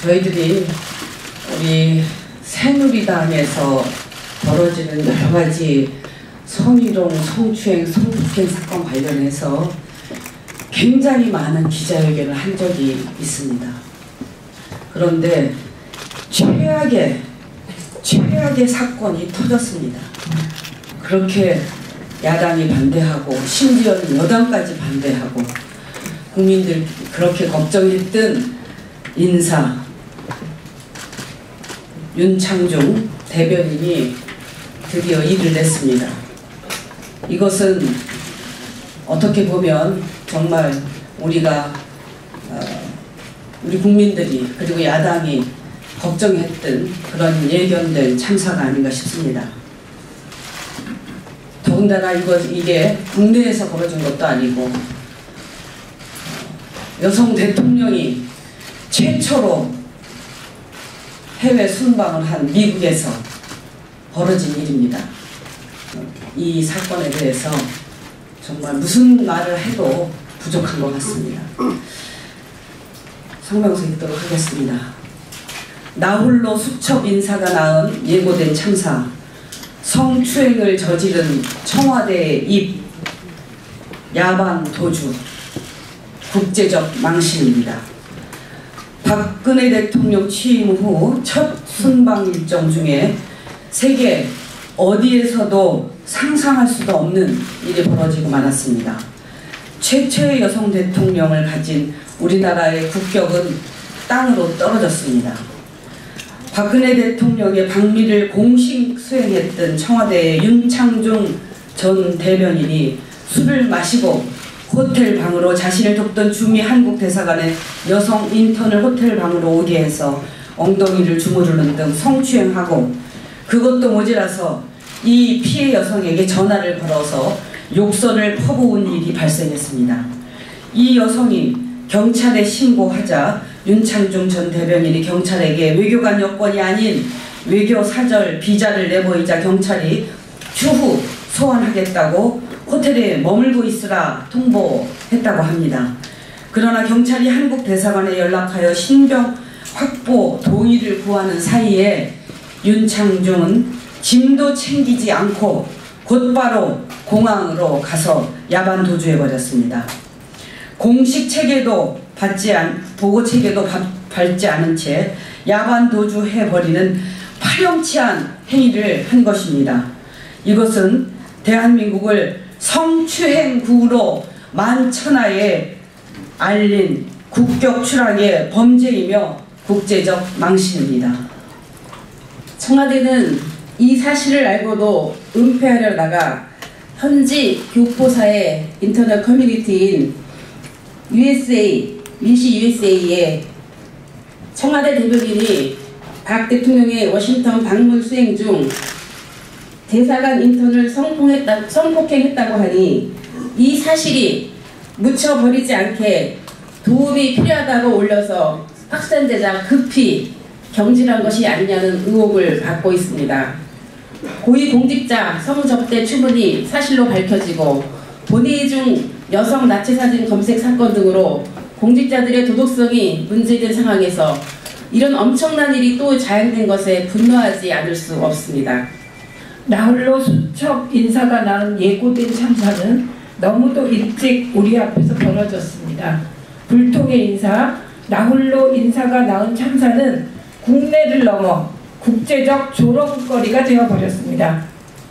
저희들이 우리 새누리당에서 벌어지는 여러 가지 성희롱, 성추행, 성폭행 사건 관련해서 굉장히 많은 기자회견을 한 적이 있습니다. 그런데 최악의 사건이 터졌습니다. 그렇게 야당이 반대하고 심지어는 여당까지 반대하고 국민들 그렇게 걱정했던 인사 윤창중 대변인이 드디어 일을 냈습니다. 이것은 어떻게 보면 정말 우리가 우리 국민들이 그리고 야당이 걱정했던 그런 예견된 참사가 아닌가 싶습니다. 더군다나 이게 국내에서 벌어진 것도 아니고 여성 대통령이 최초로 해외 순방을 한 미국에서 벌어진 일입니다. 이 사건에 대해서 정말 무슨 말을 해도 부족한 것 같습니다. 성명서 읽도록 하겠습니다. 나홀로 수첩 인사가 낳은 예고된 참사, 성추행을 저지른 청와대의 입, 야반 도주, 국제적 망신입니다. 박근혜 대통령 취임 후 첫 순방 일정 중에 세계 어디에서도 상상할 수도 없는 일이 벌어지고 말았습니다. 최초의 여성 대통령을 가진 우리나라의 국격은 땅으로 떨어졌습니다. 박근혜 대통령의 방미를 공식 수행했던 청와대의 윤창중 전 대변인이 술을 마시고 호텔 방으로 자신을 돕던 주미 한국 대사관의 여성 인턴을 호텔 방으로 오게 해서 엉덩이를 주무르는 등 성추행하고 그것도 모자라서 이 피해 여성에게 전화를 걸어서 욕설을 퍼부은 일이 발생했습니다. 이 여성이 경찰에 신고하자 윤창중 전 대변인이 경찰에게 외교관 여권이 아닌 외교사절 비자를 내보이자 경찰이 추후 소환하겠다고 호텔에 머물고 있으라 통보했다고 합니다. 그러나 경찰이 한국 대사관에 연락하여 신병 확보 동의를 구하는 사이에 윤창중은 짐도 챙기지 않고 곧바로 공항으로 가서 야반 도주해버렸습니다. 공식 체계도 보고 체계도 밟지 않은 채 야반 도주해버리는 파렴치한 행위를 한 것입니다. 이것은 대한민국을 성추행국으로 만천하에 알린 국격 추락의 범죄이며 국제적 망신입니다. 청와대는 이 사실을 알고도 은폐하려다가 현지 교포사의 인터넷 커뮤니티인 민시 USA에 청와대 대변인이 박 대통령의 워싱턴 방문 수행 중 대사관 인턴을 성폭행했다고 하니 이 사실이 묻혀버리지 않게 도움이 필요하다고 올려서 확산되자 급히 경질한 것이 아니냐는 의혹을 받고 있습니다. 고위공직자 성접대 추문이 사실로 밝혀지고 본회의 중 여성 나치 사진 검색 사건 등으로 공직자들의 도덕성이 문제된 상황에서 이런 엄청난 일이 또 자행된 것에 분노하지 않을 수 없습니다. 나홀로 수첩 인사가 낳은 예고된 참사는 너무도 일찍 우리 앞에서 벌어졌습니다. 불통의 인사, 나홀로 인사가 낳은 참사는 국내를 넘어 국제적 조롱거리가 되어버렸습니다.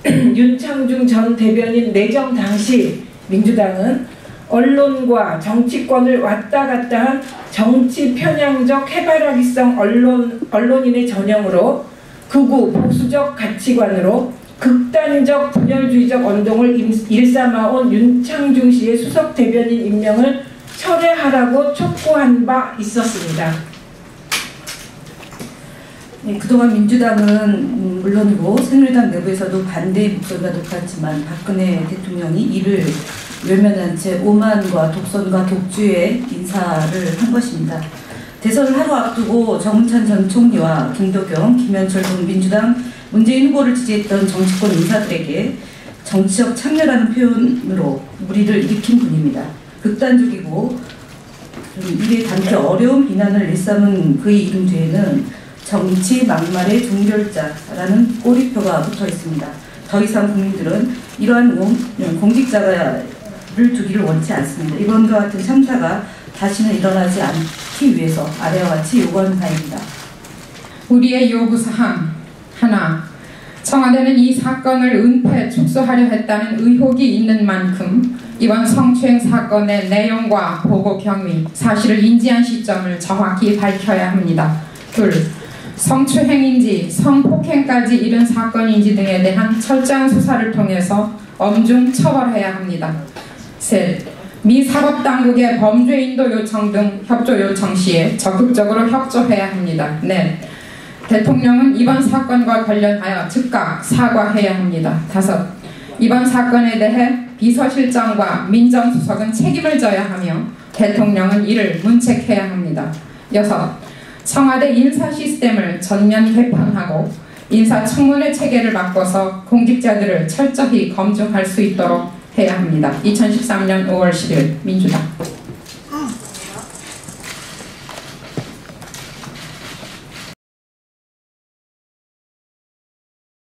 윤창중 전 대변인 내정 당시 민주당은 언론과 정치권을 왔다 갔다 한 정치 편향적 해바라기성 언론인의 전형으로 극우 보수적 가치관으로 극단적 분열주의적 언동을 일삼아온 윤창중 씨의 수석 대변인 임명을 철회하라고 촉구한 바 있었습니다. 네, 그동안 민주당은 물론이고 새누리당 내부에서도 반대의 목소리가 높았지만 박근혜 대통령이 이를 외면한 채 오만과 독선과 독주의 인사를 한 것입니다. 대선을 하루 앞두고 정운찬 전 총리와 김도경, 김현철 등 민주당 문재인 후보를 지지했던 정치권 인사들에게 정치적 참여라는 표현으로 무리를 일으킨 분입니다. 극단적이고 입에 담기 어려운 비난을 내삼은 그의 이름 뒤에는 정치 막말의 종결자라는 꼬리표가 붙어 있습니다. 더 이상 국민들은 이러한 공직자를 두기를 원치 않습니다. 이번과 같은 참사가 다시는 일어나지 않기 위해서 아래와 같이 요구하는 바입니다. 우리의 요구사항 하나, 청와대는 이 사건을 은폐 축소하려 했다는 의혹이 있는 만큼 이번 성추행 사건의 내용과 보고 경위, 사실을 인지한 시점을 정확히 밝혀야 합니다. 둘, 성추행인지 성폭행까지 이른 사건인지 등에 대한 철저한 수사를 통해서 엄중 처벌해야 합니다. 셋, 미 사법당국의 범죄인도 요청 등 협조 요청 시에 적극적으로 협조해야 합니다. 넷, 대통령은 이번 사건과 관련하여 즉각 사과해야 합니다. 다섯, 이번 사건에 대해 비서실장과 민정수석은 책임을 져야 하며 대통령은 이를 문책해야 합니다. 여섯, 청와대 인사 시스템을 전면 개편하고 인사청문회 체계를 바꿔서 공직자들을 철저히 검증할 수 있도록 해야 합니다. 2013년 5월 10일 민주당.